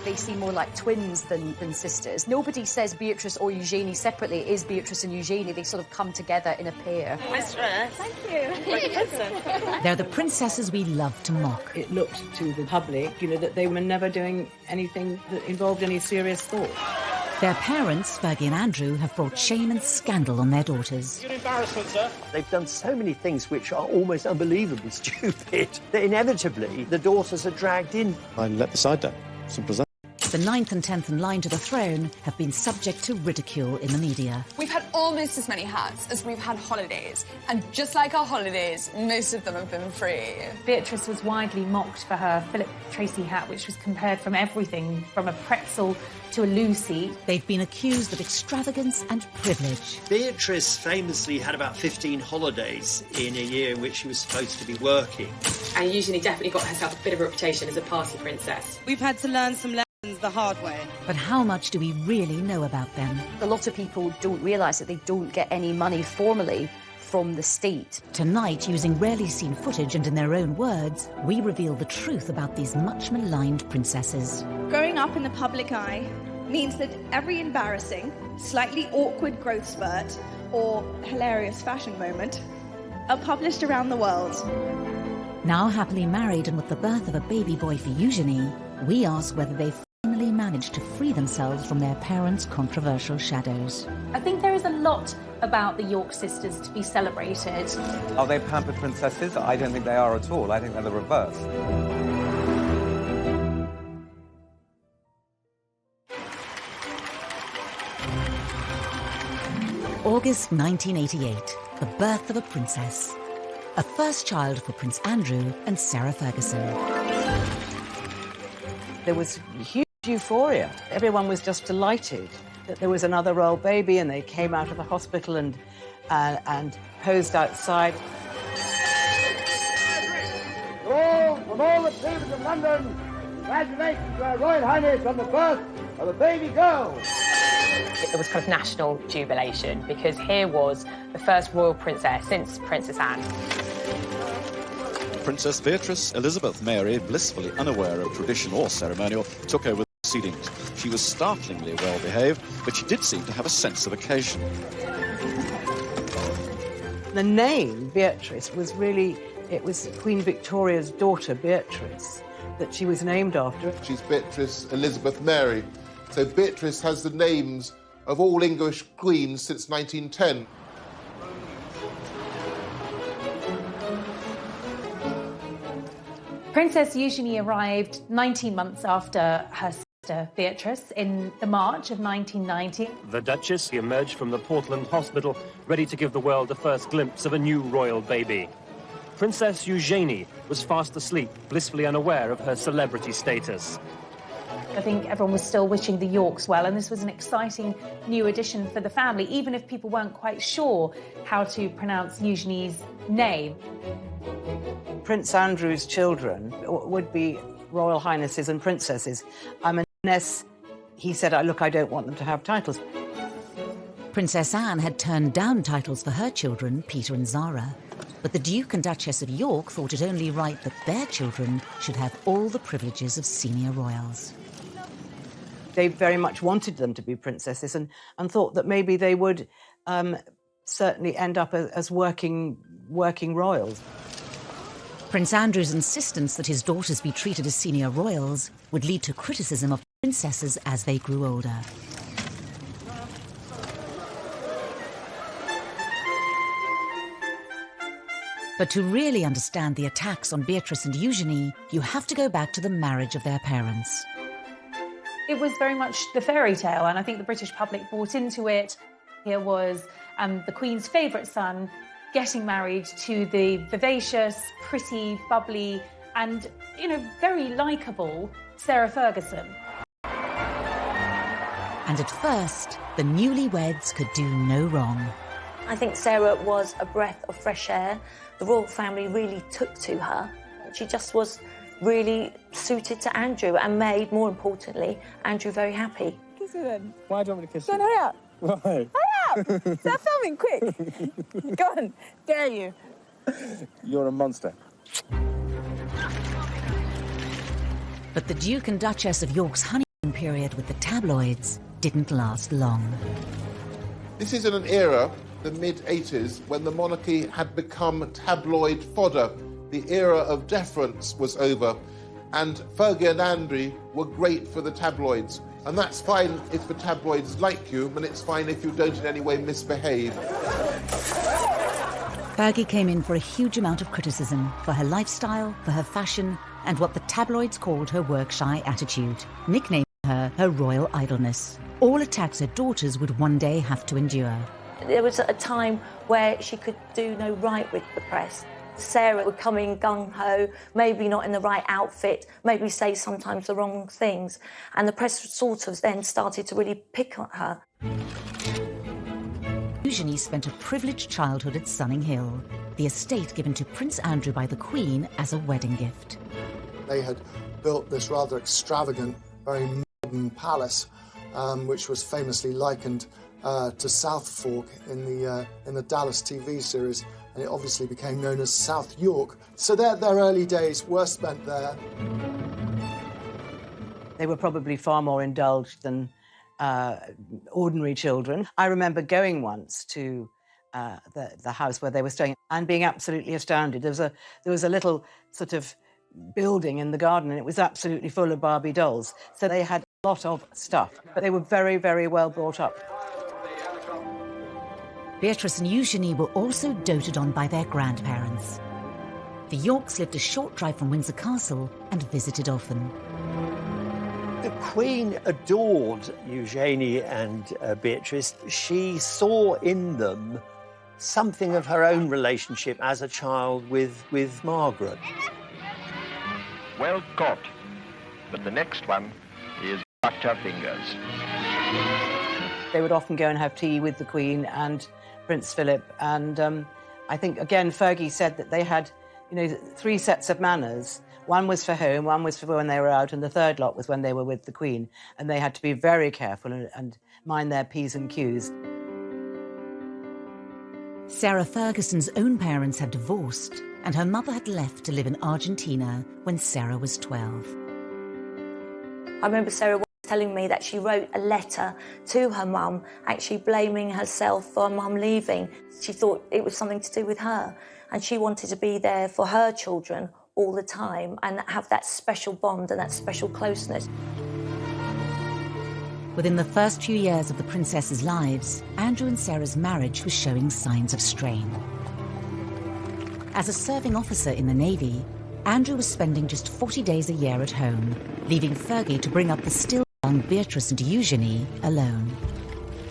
They seem more like twins than sisters. Nobody says Beatrice or Eugenie separately. It is Beatrice and Eugenie. They sort of come together in a pair. Nice dress. Thank you. They're the princesses we love to mock. It looked to the public, you know, that they were never doing anything that involved any serious thought. Their parents, Fergie and Andrew, have brought shame and scandal on their daughters. Your embarrassment, sir. They've done so many things which are almost unbelievably stupid that inevitably the daughters are dragged in. I let the side down. Simple as that. The 9th and 10th in line to the throne have been subject to ridicule in the media. We've had almost as many hats as we've had holidays, and just like our holidays, most of them have been free. Beatrice was widely mocked for her Philip Tracy hat, which was compared from everything from a pretzel to a Lucy. They've been accused of extravagance and privilege. Beatrice famously had about 15 holidays in a year in which she was supposed to be working. And Eugenie definitely got herself a bit of a reputation as a party princess. We've had to learn some lessons the hard way. But how much do we really know about them? A lot of people don't realise that they don't get any money formally from the state. Tonight, using rarely seen footage and in their own words, we reveal the truth about these much maligned princesses. Growing up in the public eye means that every embarrassing, slightly awkward growth spurt or hilarious fashion moment are published around the world. Now happily married and with the birth of a baby boy for Eugenie, we ask whether they've finally managed to free themselves from their parents' controversial shadows. I think there is a lot about the York sisters to be celebrated. Are they pampered princesses? I don't think they are at all. I think they're the reverse. August 1988, the birth of a princess. A first child for Prince Andrew and Sarah Ferguson. There was huge euphoria. Everyone was just delighted that there was another royal baby, and they came out of the hospital and posed outside. From all the papers of London, congratulations to Her Royal Highness on the birth of a baby girl. It was kind of national jubilation because here was the first royal princess since Princess Anne. Princess Beatrice Elizabeth Mary, blissfully unaware of tradition or ceremonial, took over the proceedings. She was startlingly well behaved, but she did seem to have a sense of occasion. The name Beatrice was really, it was Queen Victoria's daughter, Beatrice, that she was named after. She's Beatrice Elizabeth Mary. So Beatrice has the names of all English queens since 1910. Princess Eugenie arrived 19 months after her sister Beatrice in the March of 1990. The Duchess emerged from the Portland Hospital, ready to give the world the first glimpse of a new royal baby. Princess Eugenie was fast asleep, blissfully unaware of her celebrity status. I think everyone was still wishing the Yorks well, and this was an exciting new addition for the family, even if people weren't quite sure how to pronounce Eugenie's name. Prince Andrew's children would be royal highnesses and princesses, unless he said, look, I don't want them to have titles. Princess Anne had turned down titles for her children, Peter and Zara. But the Duke and Duchess of York thought it only right that their children should have all the privileges of senior royals. They very much wanted them to be princesses and thought that maybe they would certainly end up as working royals. Prince Andrew's insistence that his daughters be treated as senior royals would lead to criticism of princesses as they grew older. But to really understand the attacks on Beatrice and Eugenie, you have to go back to the marriage of their parents. It was very much the fairy tale, and I think the British public bought into it. Here was the Queen's favourite son getting married to the vivacious, pretty, bubbly, and, you know, very likeable Sarah Ferguson. And at first, the newlyweds could do no wrong. I think Sarah was a breath of fresh air. The royal family really took to her. She just was really suited to Andrew and made, more importantly, Andrew very happy. Kiss her then. Why do you want me to kiss Go on, hurry up. Why? Hurry up! Start filming, quick. Go on, dare you. You're a monster. But the Duke and Duchess of York's honeymoon period with the tabloids didn't last long. This is in an era, the mid-80s, when the monarchy had become tabloid fodder. The era of deference was over, and Fergie and Andrew were great for the tabloids. And that's fine if the tabloids like you, and it's fine if you don't in any way misbehave. Fergie came in for a huge amount of criticism for her lifestyle, for her fashion, and what the tabloids called her work-shy attitude, nicknaming her royal idleness. All attacks her daughters would one day have to endure. There was a time where she could do no right with the press. Sarah would come in gung-ho, maybe not in the right outfit, maybe say sometimes the wrong things, and the press sort of then started to really pick on her. Eugenie spent a privileged childhood at Sunning Hill, the estate given to Prince Andrew by the Queen as a wedding gift. They had built this rather extravagant, very modern palace, which was famously likened to South Fork in the Dallas TV series, and it obviously became known as South York. So their early days were spent there. They were probably far more indulged than ordinary children. I remember going once to the house where they were staying and being absolutely astounded. There was a little sort of building in the garden, and it was absolutely full of Barbie dolls. So they had a lot of stuff, but they were very, very well brought up. Beatrice and Eugenie were also doted on by their grandparents. The Yorks lived a short drive from Windsor Castle and visited often. The Queen adored Eugenie and Beatrice. She saw in them something of her own relationship as a child with Margaret. Well caught, but the next one is butter fingers. They would often go and have tea with the Queen and Prince Philip, and I think, again, Fergie said that they had, 3 sets of manners. One was for home, one was for when they were out, and the third lot was when they were with the Queen, and they had to be very careful and mind their P's and Q's. Sarah Ferguson's own parents had divorced, and her mother had left to live in Argentina when Sarah was 12. I remember Sarah telling me that she wrote a letter to her mum, actually blaming herself for her mum leaving. She thought it was something to do with her, and she wanted to be there for her children all the time and have that special bond and that special closeness. Within the first few years of the princesses' lives, Andrew and Sarah's marriage was showing signs of strain. As a serving officer in the Navy, Andrew was spending just 40 days a year at home, leaving Fergie to bring up the still young Beatrice and Eugenie alone.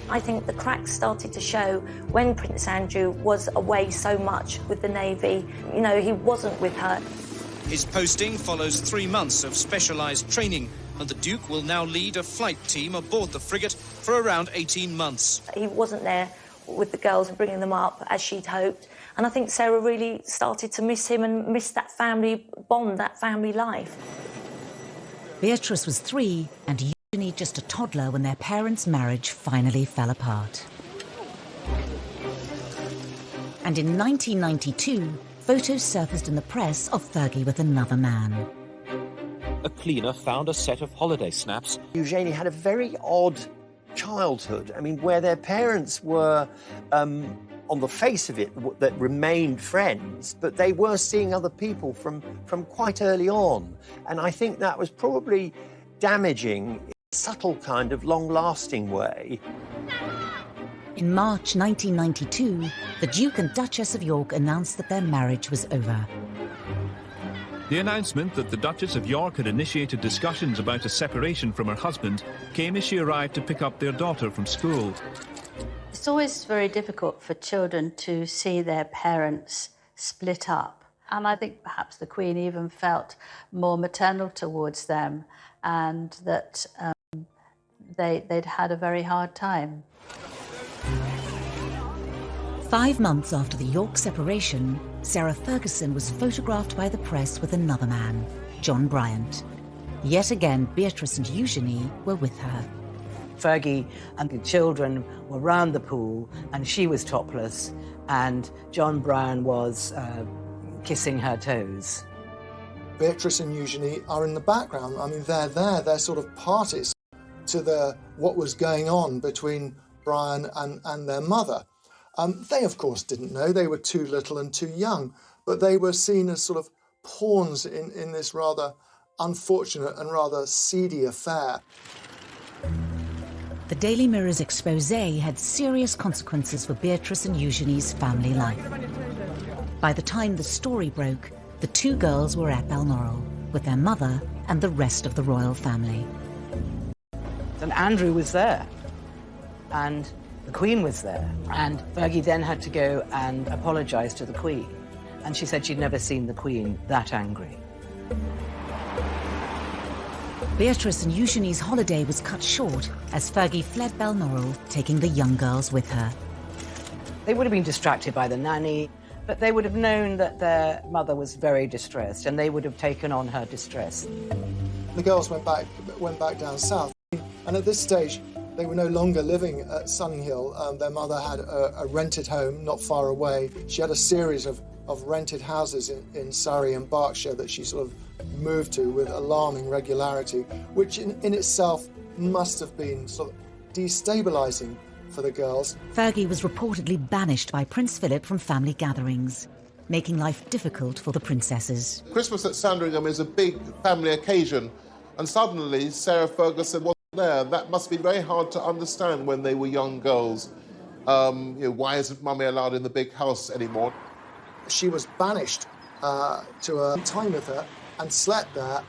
I think the cracks started to show when Prince Andrew was away so much with the Navy. He wasn't with her. His posting follows 3 months of specialised training, and the Duke will now lead a flight team aboard the frigate for around 18 months. He wasn't there with the girls and bringing them up as she'd hoped. And I think Sarah really started to miss him and miss that family bond, that family life. Beatrice was 3 and Eugenie just a toddler when their parents' marriage finally fell apart. And in 1992, photos surfaced in the press of Fergie with another man. A cleaner found a set of holiday snaps. Eugenie had a very odd childhood. I mean, where their parents were, on the face of it, that remained friends, but they were seeing other people from quite early on. And I think that was probably damaging in a subtle kind of long-lasting way. In March 1992, the Duke and Duchess of York announced that their marriage was over. The announcement that the Duchess of York had initiated discussions about a separation from her husband came as she arrived to pick up their daughter from school. It's always very difficult for children to see their parents split up. And I think perhaps the Queen even felt more maternal towards them, and that they'd had a very hard time. 5 months after the York separation, Sarah Ferguson was photographed by the press with another man, John Bryant. Yet again, Beatrice and Eugenie were with her. Fergie and the children were round the pool, and she was topless, and John Bryan was kissing her toes. Beatrice and Eugenie are in the background. I mean, they're there, they're sort of parties. to what was going on between Brian and their mother. They, of course, didn't know. They were too little and too young, but they were seen as sort of pawns in this rather unfortunate and rather seedy affair. The Daily Mirror's expose had serious consequences for Beatrice and Eugenie's family life. By the time the story broke, the two girls were at Balmoral with their mother and the rest of the royal family. And Andrew was there, and the Queen was there, and Fergie then had to go and apologise to the Queen, and she said she'd never seen the Queen that angry. Beatrice and Eugenie's holiday was cut short as Fergie fled Balmoral, taking the young girls with her. They would have been distracted by the nanny, but they would have known that their mother was very distressed, and they would have taken on her distress. The girls went back down south, and at this stage, they were no longer living at Sunninghill. Their mother had a rented home not far away. She had a series of rented houses in Surrey and Berkshire that she sort of moved to with alarming regularity, which in itself must have been sort of destabilising for the girls. Fergie was reportedly banished by Prince Philip from family gatherings, making life difficult for the princesses. Christmas at Sandringham is a big family occasion, and suddenly Sarah Ferguson wasn't there. That must be very hard to understand when they were young girls. Why isn't Mummy allowed in the big house anymore? She was banished to a time with her and slept there.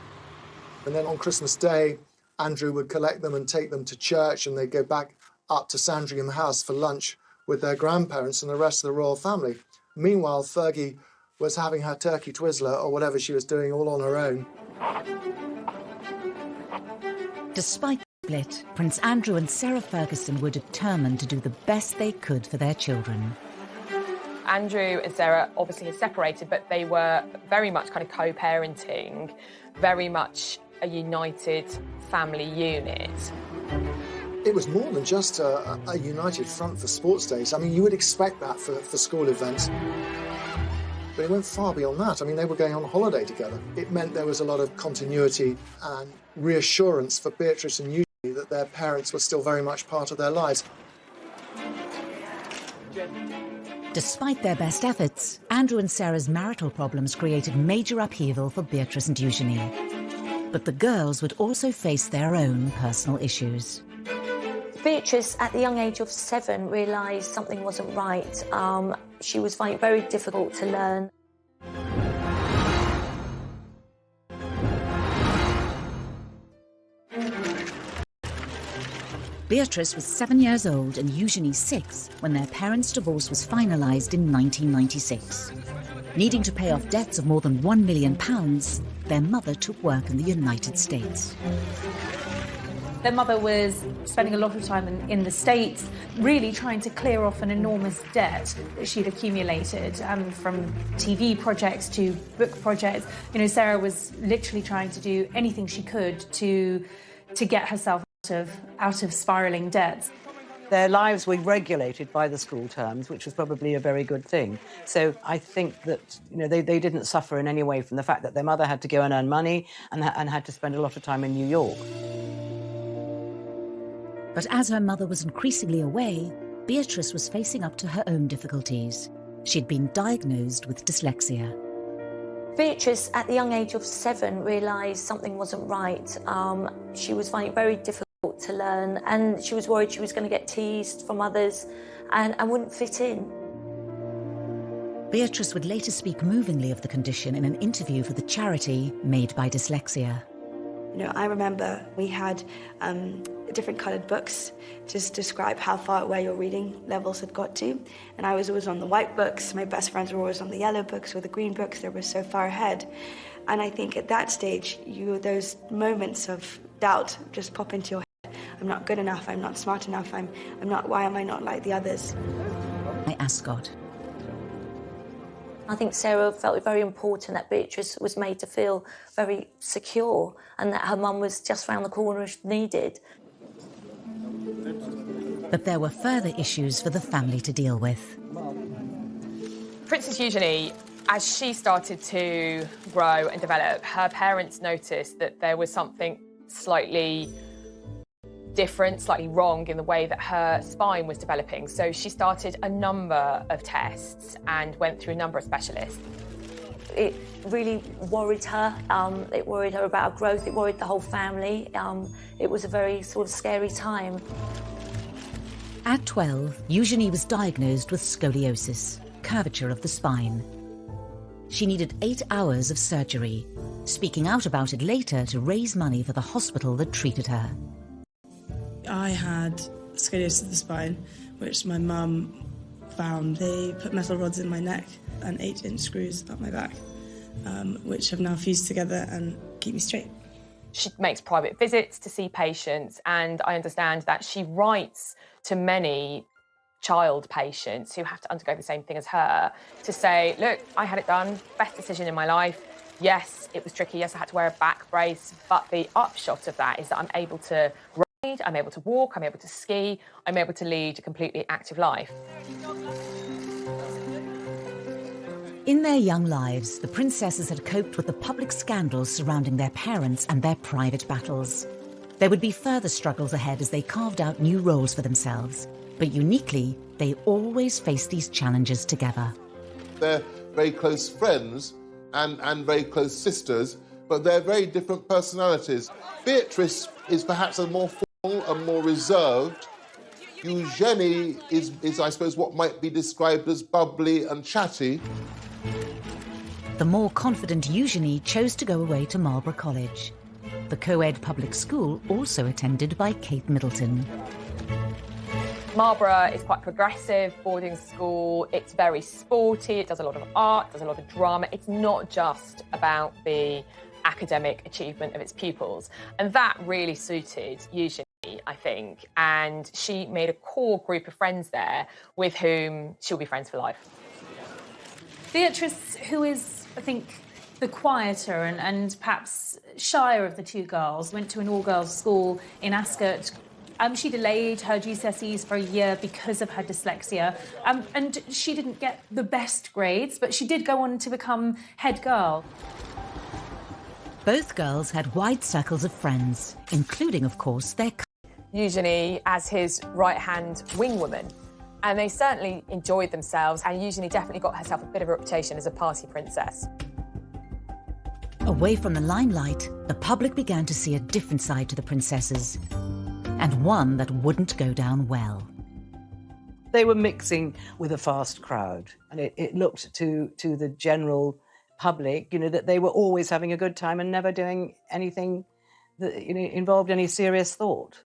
And then on Christmas Day, Andrew would collect them and take them to church, and they'd go back up to Sandringham House for lunch with their grandparents and the rest of the royal family. Meanwhile, Fergie was having her turkey twizzler or whatever she was doing all on her own. Despite the split, Prince Andrew and Sarah Ferguson were determined to do the best they could for their children. Andrew and Sarah obviously had separated, but they were very much kind of co-parenting, very much a united family unit. It was more than just a united front for sports days. I mean, you would expect that for school events. But it went far beyond that. I mean, they were going on holiday together. It meant there was a lot of continuity and reassurance for Beatrice and Eugenie that their parents were still very much part of their lives. Despite their best efforts, Andrew and Sarah's marital problems created major upheaval for Beatrice and Eugenie. But the girls would also face their own personal issues. Beatrice, at the young age of 7, realised something wasn't right. She was finding it very difficult to learn. Beatrice was 7 years old and Eugenie 6 when their parents' divorce was finalised in 1996. Needing to pay off debts of more than £1 million, their mother took work in the United States. Their mother was spending a lot of time in the States, really trying to clear off an enormous debt that she'd accumulated, from TV projects to book projects. You know, Sarah was literally trying to do anything she could to get herself out of spiralling debts. Their lives were regulated by the school terms, which was probably a very good thing. So I think that they didn't suffer in any way from the fact that their mother had to go and earn money and had to spend a lot of time in New York. But as her mother was increasingly away, Beatrice was facing up to her own difficulties. She'd been diagnosed with dyslexia. Beatrice, at the young age of 7, realised something wasn't right. She was finding it very difficult to learn, and she was worried she was going to get teased from others and wouldn't fit in. Beatrice would later speak movingly of the condition in an interview for the charity Made by Dyslexia. You know, I remember we had different coloured books to describe how far away your reading levels had got to. And I was always on the white books. My best friends were always on the yellow books or the green books. They were so far ahead. And I think at that stage, those moments of doubt just pop into your head. I'm not good enough. I'm not smart enough. I'm not. Why am I not like the others? My ascot. I think Sarah felt it very important that Beatrice was made to feel very secure and that her mum was just round the corner if needed. But there were further issues for the family to deal with. Princess Eugenie, as she started to grow and develop, her parents noticed that there was something slightly different, slightly wrong in the way that her spine was developing. So she started a number of tests and went through a number of specialists. It really worried her. It worried her about her growth. It worried the whole family. It was a very sort of scary time. At 12, Eugenie was diagnosed with scoliosis, curvature of the spine. She needed 8 hours of surgery, speaking out about it later to raise money for the hospital that treated her. I had scoliosis of the spine, which my mum found. They put metal rods in my neck and 8-inch screws up my back, which have now fused together and keep me straight. She makes private visits to see patients, and I understand that she writes to many child patients who have to undergo the same thing as her to say, look, I had it done, best decision in my life. Yes, it was tricky. Yes, I had to wear a back brace, but the upshot of that is that I'm able to ride, I'm able to walk, I'm able to ski, I'm able to lead a completely active life. In their young lives, the princesses had coped with the public scandals surrounding their parents and their private battles. There would be further struggles ahead as they carved out new roles for themselves. But uniquely, they always faced these challenges together. They're very close friends and very close sisters, but they're very different personalities. Beatrice is perhaps a more formal and more reserved. Eugenie is, I suppose, what might be described as bubbly and chatty. The more confident Eugenie chose to go away to Marlborough College, the co-ed public school also attended by Kate Middleton. Marlborough is quite progressive boarding school. It's very sporty. It does a lot of art, does a lot of drama. It's not just about the academic achievement of its pupils. And that really suited Eugenie, I think. And she made a core group of friends there with whom she'll be friends for life. Beatrice, who is, I think, the quieter and perhaps shyer of the two girls, went to an all-girls school in Ascot. She delayed her GCSEs for a year because of her dyslexia, and she didn't get the best grades, but she did go on to become head girl. Both girls had wide circles of friends, including, of course, their Eugenie as his right-hand wingwoman. And they certainly enjoyed themselves, and Eugenie definitely got herself a bit of a reputation as a party princess. Away from the limelight, the public began to see a different side to the princesses, and one that wouldn't go down well. They were mixing with a fast crowd, and it looked to the general public, that they were always having a good time and never doing anything that involved any serious thought.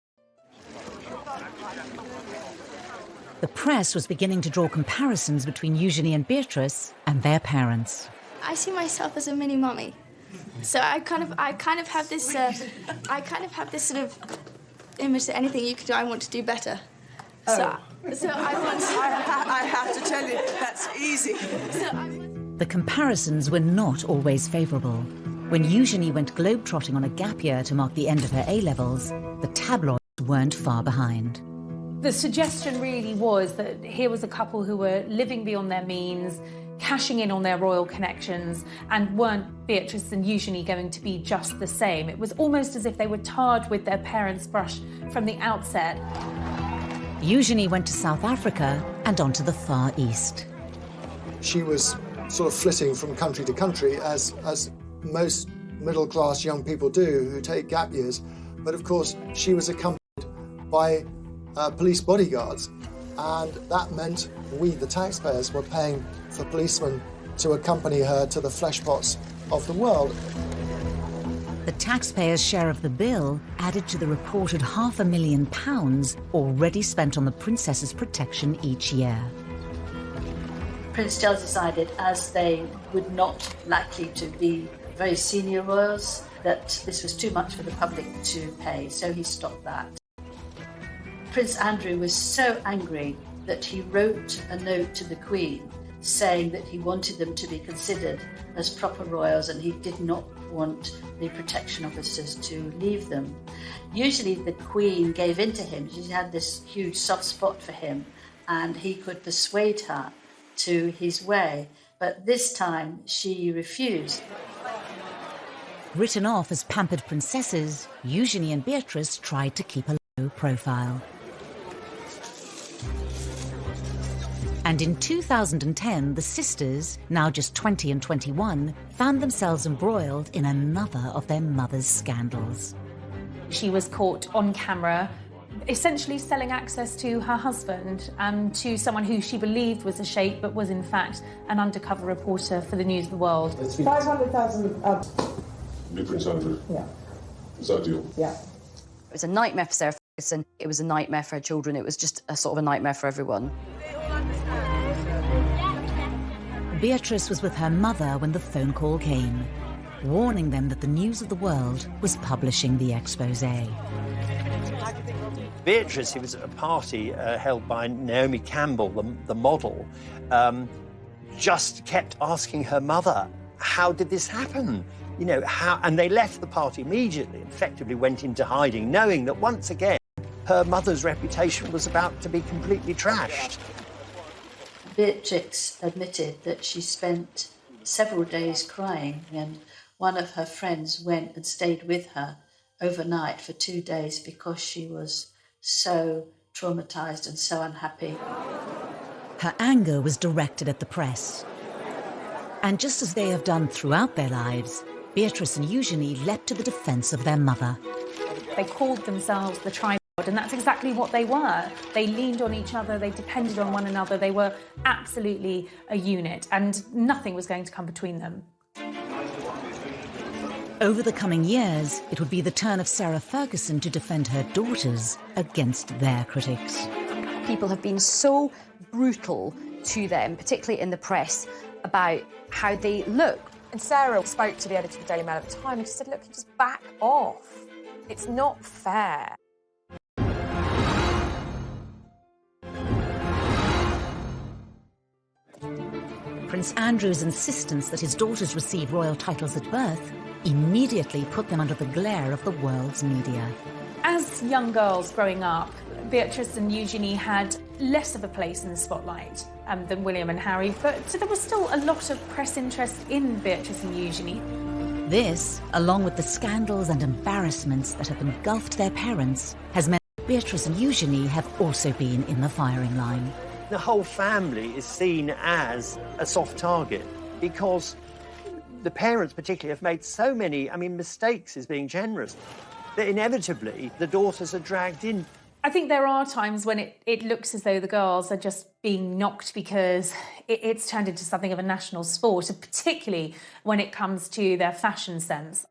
The press was beginning to draw comparisons between Eugenie and Beatrice and their parents. I see myself as a mini mummy, so I kind of have this sort of image that anything you could do, I want to do better. So I want. I have to tell you, that's easy. The comparisons were not always favourable. When Eugenie went globetrotting on a gap year to mark the end of her A-levels, the tabloids weren't far behind. The suggestion really was that here was a couple who were living beyond their means, cashing in on their royal connections, and weren't Beatrice and Eugenie going to be just the same? It was almost as if they were tarred with their parents' brush from the outset. Eugenie went to South Africa and on to the Far East. She was sort of flitting from country to country, as most middle-class young people do who take gap years. But of course, she was accompanied by police bodyguards, and that meant we, the taxpayers, were paying for policemen to accompany her to the fleshpots of the world. The taxpayers' share of the bill added to the reported £500,000 already spent on the princess's protection each year. Prince Charles decided, as they would not likely to be very senior royals, that this was too much for the public to pay, so he stopped that. Prince Andrew was so angry that he wrote a note to the Queen saying that he wanted them to be considered as proper royals and he did not want the protection officers to leave them. Usually the Queen gave in to him. She had this huge soft spot for him and he could persuade her to his way, but this time she refused. Written off as pampered princesses, Eugenie and Beatrice tried to keep aloof. low profile. And in 2010, the sisters, now just 20 and 21, found themselves embroiled in another of their mother's scandals. She was caught on camera, essentially selling access to her husband to someone who she believed was a sheikh, but was in fact an undercover reporter for the News of the World. 500,000. Big Prince Andrew. Yeah. Is that a deal? Yeah. It was a nightmare for Sarah Ferguson. It was a nightmare for her children. It was just a sort of a nightmare for everyone. Beatrice was with her mother when the phone call came, warning them that the News of the World was publishing the exposé. Beatrice, who was at a party held by Naomi Campbell, the model, just kept asking her mother, how did this happen? You know, how? And they left the party immediately, effectively went into hiding, knowing that once again, her mother's reputation was about to be completely trashed. Beatrix admitted that she spent several days crying, and one of her friends went and stayed with her overnight for 2 days because she was so traumatised and so unhappy. Her anger was directed at the press. And just as they have done throughout their lives, Beatrice and Eugenie leapt to the defence of their mother. They called themselves the tripod, and that's exactly what they were. They leaned on each other, they depended on one another, they were absolutely a unit, and nothing was going to come between them. Over the coming years, it would be the turn of Sarah Ferguson to defend her daughters against their critics. People have been so brutal to them, particularly in the press, about how they look. And Sarah spoke to the editor of the Daily Mail at the time and she said, look, just back off. It's not fair. Prince Andrew's insistence that his daughters receive royal titles at birth immediately put them under the glare of the world's media. As young girls growing up, Beatrice and Eugenie had less of a place in the spotlight than William and Harry, but there was still a lot of press interest in Beatrice and Eugenie. This, along with the scandals and embarrassments that have engulfed their parents, has meant Beatrice and Eugenie have also been in the firing line. The whole family is seen as a soft target because the parents particularly have made so many, mistakes is being generous, that inevitably the daughters are dragged in. I think there are times when it looks as though the girls are just being knocked because it's turned into something of a national sport, particularly when it comes to their fashion sense.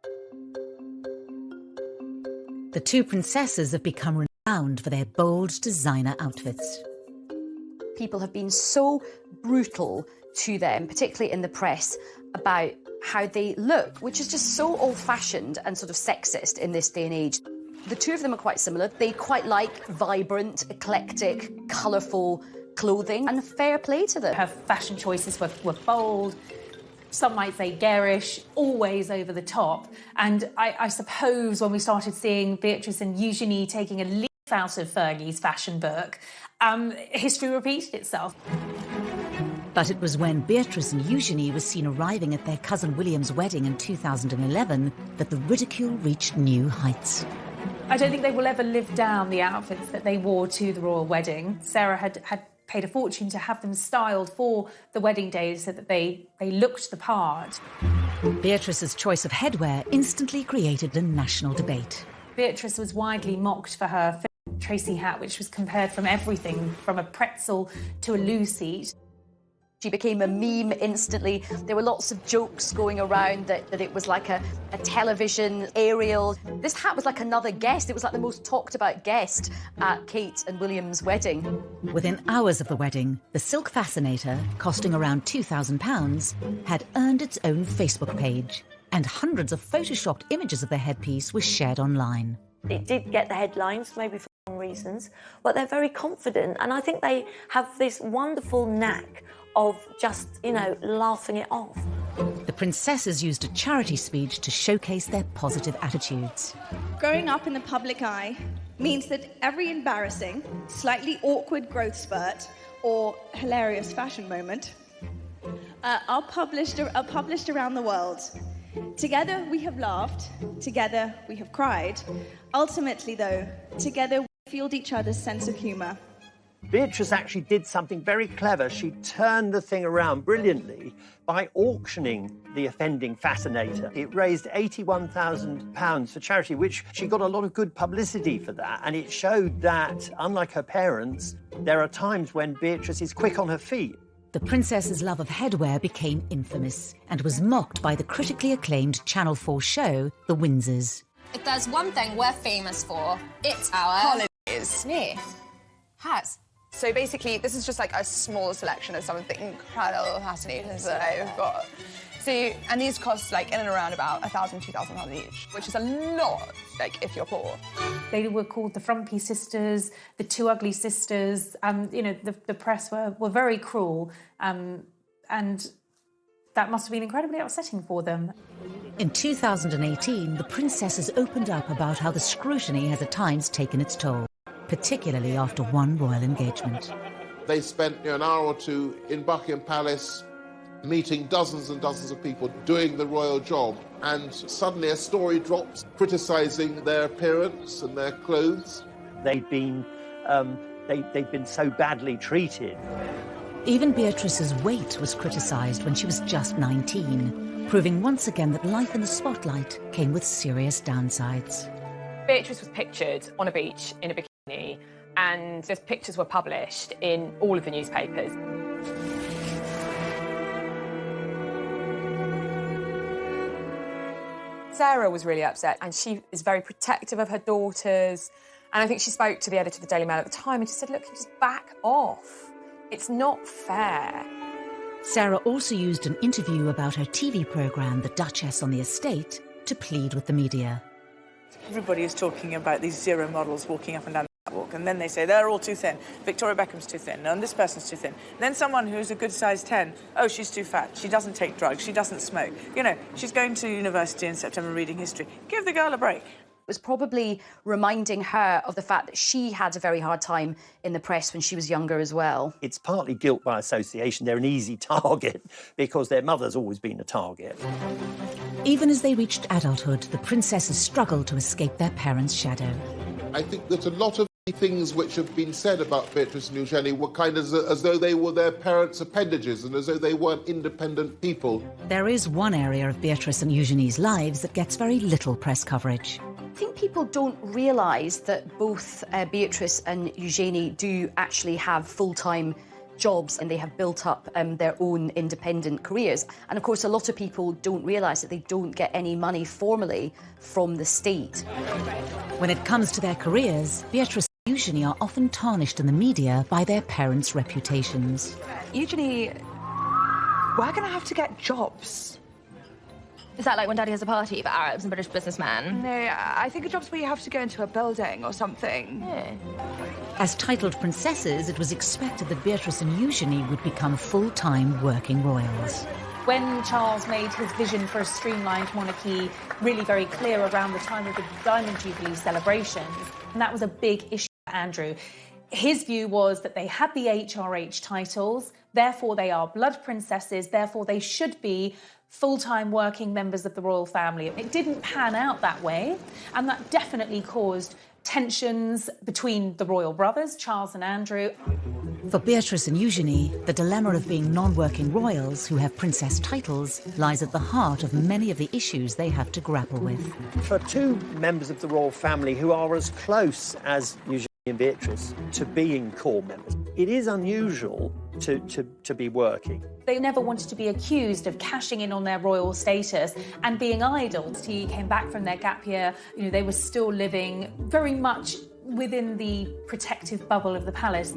The two princesses have become renowned for their bold designer outfits. People have been so brutal to them, particularly in the press, about how they look, which is just so old-fashioned and sort of sexist in this day and age. The two of them are quite similar. They quite like vibrant, eclectic, colourful clothing, and fair play to them. Her fashion choices were bold, some might say garish, always over the top. And I suppose when we started seeing Beatrice and Eugenie taking a leaf out of Fergie's fashion book, history repeated itself. But it was when Beatrice and Eugenie were seen arriving at their cousin William's wedding in 2011 that the ridicule reached new heights. I don't think they will ever live down the outfits that they wore to the royal wedding. Sarah had paid a fortune to have them styled for the wedding day so that they looked the part. Beatrice's choice of headwear instantly created a national debate. Beatrice was widely mocked for her Tracy hat, which was compared from everything from a pretzel to a loo seat. She became a meme instantly. There were lots of jokes going around that it was like a television aerial. This hat was like another guest. It was like the most talked about guest at Kate and William's wedding. Within hours of the wedding, the silk fascinator, costing around £2,000, had earned its own Facebook page, and hundreds of photoshopped images of the headpiece were shared online. It did get the headlines, maybe for wrong reasons, but they're very confident, and I think they have this wonderful knack of just, laughing it off. The princesses used a charity speech to showcase their positive attitudes. Growing up in the public eye means that every embarrassing, slightly awkward growth spurt or hilarious fashion moment are published around the world. Together we have laughed, together we have cried. Ultimately, though, together we fueled each other's sense of humour. Beatrice actually did something very clever. She turned the thing around brilliantly by auctioning the offending fascinator. It raised £81,000 for charity, which she got a lot of good publicity for that. And it showed that, unlike her parents, there are times when Beatrice is quick on her feet. The princess's love of headwear became infamous and was mocked by the critically acclaimed Channel 4 show, The Windsors. If there's one thing we're famous for, it's our holidays. Yeah. Hats. So basically, this is just like a small selection of some of the incredible fascinators that I've got. So, and these cost like in and around about £1,000, £2,000 each, which is a lot, like if you're poor. They were called the Frumpy Sisters, the Two Ugly Sisters. You know, the press were very cruel, and that must have been incredibly upsetting for them. In 2018, the princesses opened up about how the scrutiny has at times taken its toll, particularly after one royal engagement. They spent an hour or two in Buckingham Palace meeting dozens and dozens of people doing the royal job, and suddenly a story drops criticising their appearance and their clothes. They'd been so badly treated. Even Beatrice's weight was criticised when she was just 19, proving once again that life in the spotlight came with serious downsides. Beatrice was pictured on a beach in a bikini, and those pictures were published in all of the newspapers. Sarah was really upset, and she is very protective of her daughters. And I think she spoke to the editor of the Daily Mail at the time and she said, look, just back off. It's not fair. Sarah also used an interview about her TV programme, The Duchess on the Estate, to plead with the media. Everybody is talking about these zero models walking up and down the catwalk, and then they say they're all too thin. Victoria Beckham's too thin, and this person's too thin. And then someone who's a good size 10, oh, she's too fat, she doesn't take drugs, she doesn't smoke. You know, she's going to university in September reading history. Give the girl a break. It was probably reminding her of the fact that she had a very hard time in the press when she was younger as well. It's partly guilt by association. They're an easy target because their mother's always been a target. Even as they reached adulthood, the princesses struggled to escape their parents' shadow. I think that a lot of the things which have been said about Beatrice and Eugenie were kind of as though they were their parents' appendages and as though they weren't independent people. There is one area of Beatrice and Eugenie's lives that gets very little press coverage. I think people don't realise that both Beatrice and Eugenie do actually have full-time jobs and they have built up their own independent careers. And of course, a lot of people don't realise that they don't get any money formally from the state. When it comes to their careers, Beatrice and Eugenie are often tarnished in the media by their parents' reputations. Eugenie, we're going to have to get jobs. Is that like when Daddy has a party for Arabs and British businessmen? No, I think a job's where you have to go into a building or something. Yeah. As titled princesses, it was expected that Beatrice and Eugenie would become full-time working royals. When Charles made his vision for a streamlined monarchy really very clear around the time of the Diamond Jubilee celebrations, and that was a big issue for Andrew. His view was that they had the HRH titles, therefore they are blood princesses, therefore they should be full-time working members of the royal family. It didn't pan out that way, and that definitely caused tensions between the royal brothers, Charles and Andrew. For Beatrice and Eugenie, the dilemma of being non-working royals who have princess titles lies at the heart of many of the issues they have to grapple with. For two members of the royal family who are as close as Eugenie and Beatrice to being core members, it is unusual to be working. They never wanted to be accused of cashing in on their royal status and being idle. He came back from their gap year, you know, they were still living very much within the protective bubble of the palace.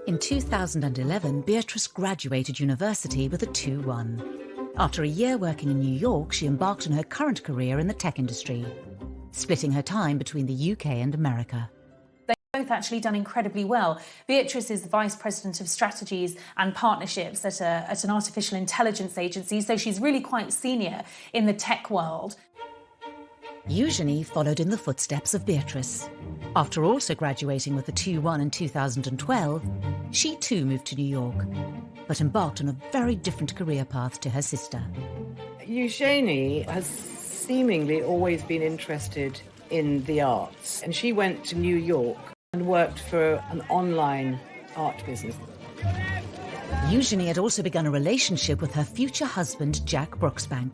In 2011, Beatrice graduated university with a 2-1. After a year working in New York, she embarked on her current career in the tech industry, splitting her time between the UK and America. They've both actually done incredibly well. Beatrice is the Vice President of Strategies and Partnerships at an artificial intelligence agency, so she's really quite senior in the tech world. Eugenie followed in the footsteps of Beatrice. After also graduating with a 2-1 in 2012, she too moved to New York, but embarked on a very different career path to her sister. Eugenie has seemingly always been interested in the arts, and she went to New York and worked for an online art business. Eugenie had also begun a relationship with her future husband, Jack Brooksbank,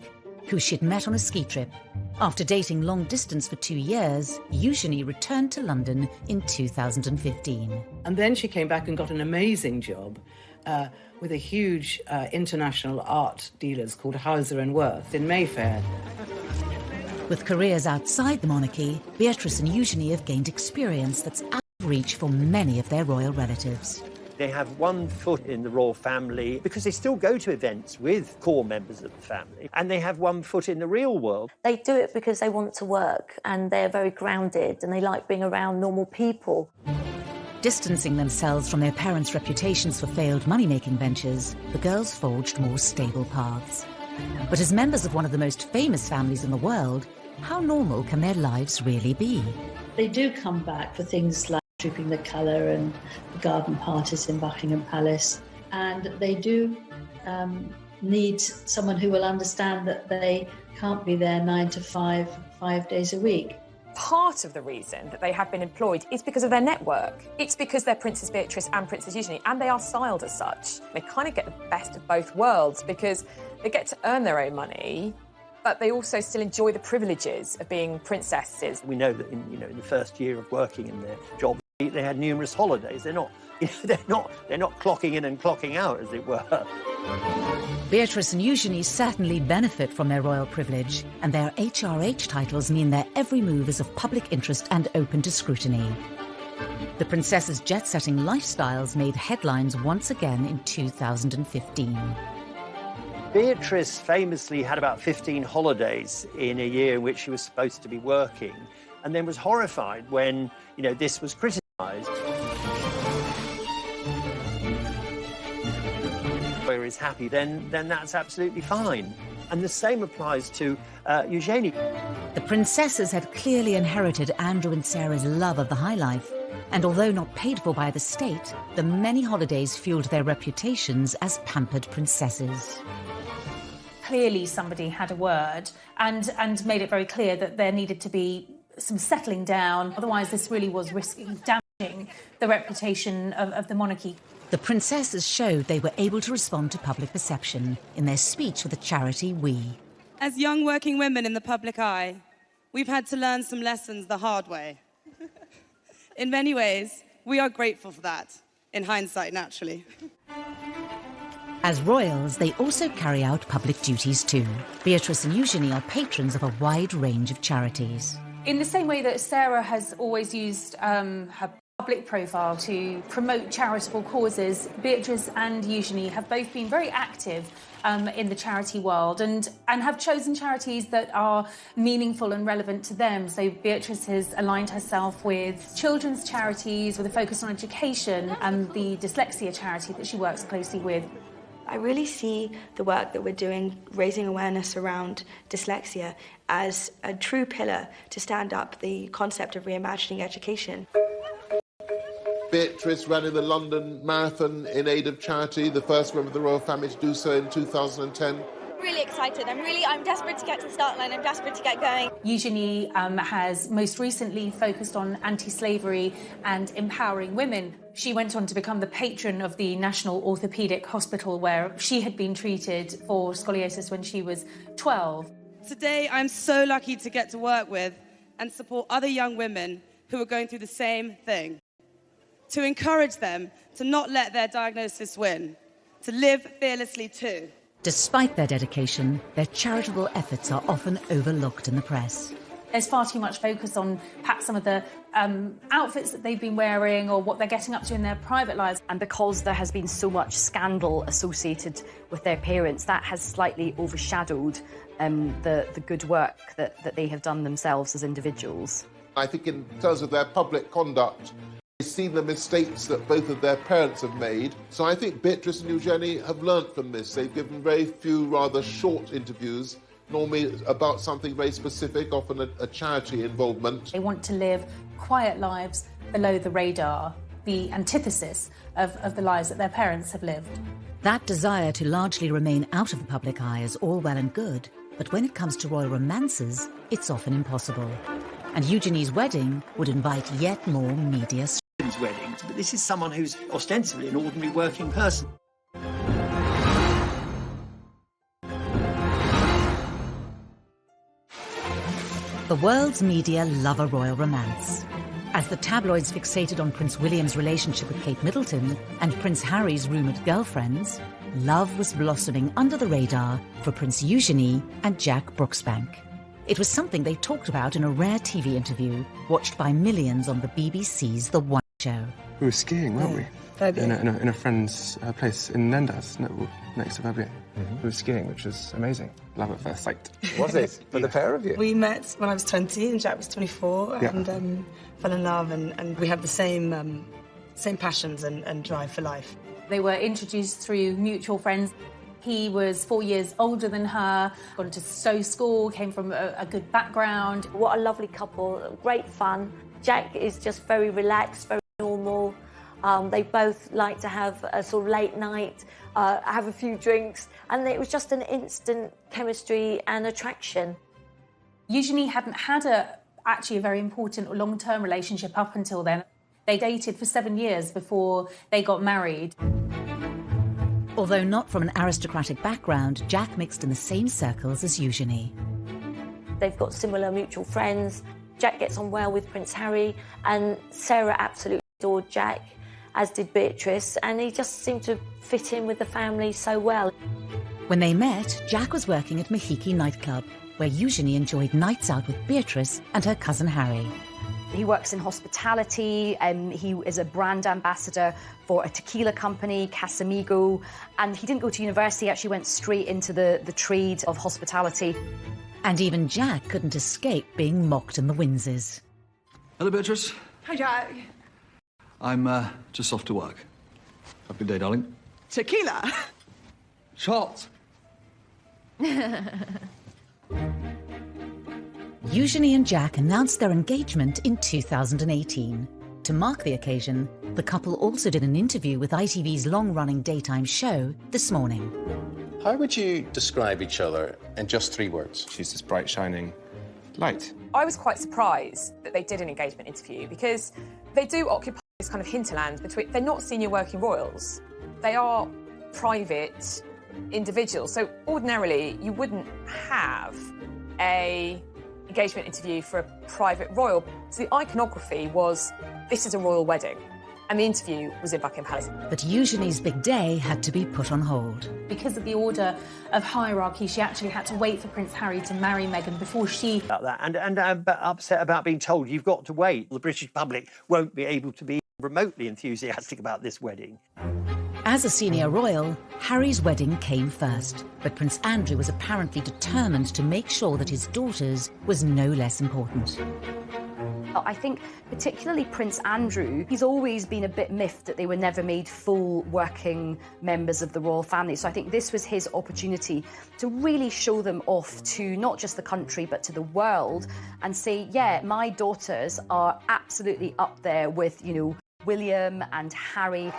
who she'd met on a ski trip. After dating long distance for 2 years, Eugenie returned to London in 2015. And then she came back and got an amazing job with a huge international art dealers called Hauser & Wirth in Mayfair. With careers outside the monarchy, Beatrice and Eugenie have gained experience that's out of reach for many of their royal relatives. They have one foot in the royal family because they still go to events with core members of the family, and they have one foot in the real world. They do it because they want to work and they're very grounded and they like being around normal people. Distancing themselves from their parents' reputations for failed money-making ventures, the girls forged more stable paths. But as members of one of the most famous families in the world, how normal can their lives really be? They do come back for things like Trooping the Colour and the garden parties in Buckingham Palace. And they do need someone who will understand that they can't be there 9 to 5, 5 days a week. Part of the reason that they have been employed is because of their network. It's because they're Princess Beatrice and Princess Eugenie, and they are styled as such. They kind of get the best of both worlds because they get to earn their own money, but they also still enjoy the privileges of being princesses. We know that in the first year of working in their job, they had numerous holidays. They're not clocking in and clocking out, as it were. Beatrice and Eugenie certainly benefit from their royal privilege, and their HRH titles mean their every move is of public interest and open to scrutiny. The princess's jet-setting lifestyles made headlines once again in 2015. Beatrice famously had about 15 holidays in a year in which she was supposed to be working, and then was horrified when, this was criticised. Is happy, then that's absolutely fine. And the same applies to Eugenie. The princesses had clearly inherited Andrew and Sarah's love of the high life, and although not paid for by the state, the many holidays fueled their reputations as pampered princesses. Clearly somebody had a word and made it very clear that there needed to be some settling down, otherwise this really was risking damaging the reputation of the monarchy. The princesses showed they were able to respond to public perception in their speech for the charity We. As young working women in the public eye, we've had to learn some lessons the hard way. In many ways, we are grateful for that, in hindsight, naturally. As royals, they also carry out public duties too. Beatrice and Eugenie are patrons of a wide range of charities. In the same way that Sarah has always used her public profile to promote charitable causes, Beatrice and Eugenie have both been very active in the charity world and have chosen charities that are meaningful and relevant to them. So Beatrice has aligned herself with children's charities with a focus on education and the dyslexia charity that she works closely with. I really see the work that we're doing, raising awareness around dyslexia, as a true pillar to stand up the concept of reimagining education. Beatrice ran in the London Marathon in aid of charity, the first member of the royal family to do so in 2010. Really excited. I'm desperate to get to the start line. I'm desperate to get going. Eugenie has most recently focused on anti-slavery and empowering women. She went on to become the patron of the National Orthopaedic Hospital, where she had been treated for scoliosis when she was 12. Today, I'm so lucky to get to work with and support other young women who are going through the same thing. To encourage them to not let their diagnosis win, to live fearlessly too. Despite their dedication, their charitable efforts are often overlooked in the press. There's far too much focus on perhaps some of the outfits that they've been wearing or what they're getting up to in their private lives. And because there has been so much scandal associated with their parents, that has slightly overshadowed the good work that they have done themselves as individuals. I think in terms of their public conduct, they've seen the mistakes that both of their parents have made. So I think Beatrice and Eugenie have learnt from this. They've given very few rather short interviews, normally about something very specific, often a charity involvement. They want to live quiet lives below the radar, the antithesis of the lives that their parents have lived. That desire to largely remain out of the public eye is all well and good, but when it comes to royal romances, it's often impossible. And Eugenie's wedding would invite yet more media Meghan's wedding, but this is someone who's ostensibly an ordinary working person. The world's media love a royal romance. As the tabloids fixated on Prince William's relationship with Kate Middleton and Prince Harry's rumoured girlfriends, love was blossoming under the radar for Prince Eugenie and Jack Brooksbank. It was something they talked about in a rare TV interview watched by millions on the BBC's The One Show. We were skiing, weren't we? Verbier. In a friend's place in Nendas, next to Verbier. We were skiing, which was amazing. Love at first sight. Was it? For the pair of you? We met when I was 20 and Jack was 24 Yeah. and fell in love and we had the same passions and drive for life. They were introduced through mutual friends. He was 4 years older than her, got into Stowe School, came from a good background. What a lovely couple, great fun. Jack is just very relaxed, very normal. They both like to have a sort of late night, have a few drinks, and it was just an instant chemistry and attraction. Eugenie hadn't had actually a very important long-term relationship up until then. They dated for 7 years before they got married. Although not from an aristocratic background, Jack mixed in the same circles as Eugenie. They've got similar mutual friends. Jack gets on well with Prince Harry, and Sarah absolutely adored Jack, as did Beatrice, and he just seemed to fit in with the family so well. When they met, Jack was working at Mahiki nightclub, where Eugenie enjoyed nights out with Beatrice and her cousin Harry. He works in hospitality, he is a brand ambassador for a tequila company, Casamigo, and he didn't go to university, he actually went straight into the trade of hospitality. And even Jack couldn't escape being mocked in the Windses. Hello, Beatrice. Hi, Jack. I'm just off to work. Have a good day, darling. Tequila. Shot. Eugenie and Jack announced their engagement in 2018. To mark the occasion, the couple also did an interview with ITV's long-running daytime show This Morning. How would you describe each other in just 3 words? She's this bright, shining light. I was quite surprised that they did an engagement interview because they do occupy this kind of hinterland between. They're not senior working royals. They are private individuals. So ordinarily, you wouldn't have a engagement interview for a private royal. So the iconography was, this is a royal wedding. And the interview was in Buckingham Palace. But Eugenie's big day had to be put on hold. Because of the order of hierarchy, she actually had to wait for Prince Harry to marry Meghan before she... About that, and I'm upset about being told you've got to wait. The British public won't be able to be remotely enthusiastic about this wedding. As a senior royal, Harry's wedding came first, but Prince Andrew was apparently determined to make sure that his daughter's was no less important. I think particularly Prince Andrew, he's always been a bit miffed that they were never made full working members of the royal family. So I think this was his opportunity to really show them off to not just the country but to the world and say, yeah, my daughters are absolutely up there with, you know, William and Harry.